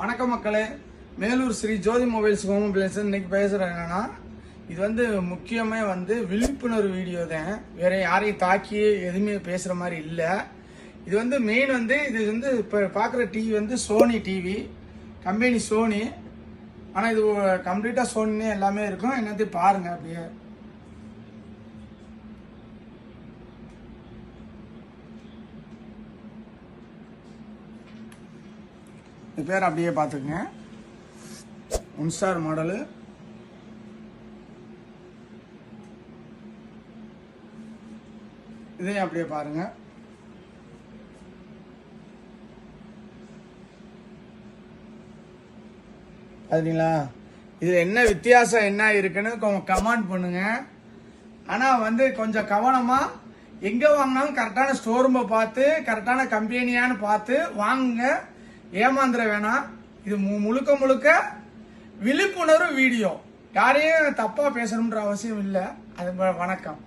வணக்கம் மக்களே, மேலூர் ஸ்ரீ ஜோதி mobiles home appliances இன்னைக்கு பேசுகிறேன். என்னன்னா, இது முக்கியமே விழிப்புணர்வு வீடியோ தான். வேற யாரையும் தாக்கி எதுவுமே பேசுகிற மாதிரி இல்லை. இது மெயின் இது இப்போ பார்க்குற TV Sony TV, company Sony. ஆனால் இது கம்ப்ளீட்டாக சோனினே எல்லாமே இருக்கும். என்னத்தையும் பாருங்கள் அப்படியே. இது பேர் அப்படியே பார்த்துக்குங்க. 1 ஸ்டார் மாடலு. இதையும் அப்படியே பாருங்க. பார்த்தீங்களா? இது என்ன வித்தியாசம் என்ன இருக்குன்னு கமெண்ட் பண்ணுங்க. ஆனால் கொஞ்சம் கவனமா எங்க வாங்கினாலும் கரெக்டான ஸ்டோர் ரூமை பார்த்து கரெக்டான கம்பெனியான்னு பார்த்து வாங்குங்க. ஏமாந்துட வேணாம். இது முழுக்க முழுக்க விழிப்புணர்வு வீடியோ. யாரையும் தப்பா பேசணுன்ற அவசியம் இல்லை. அது வணக்கம்.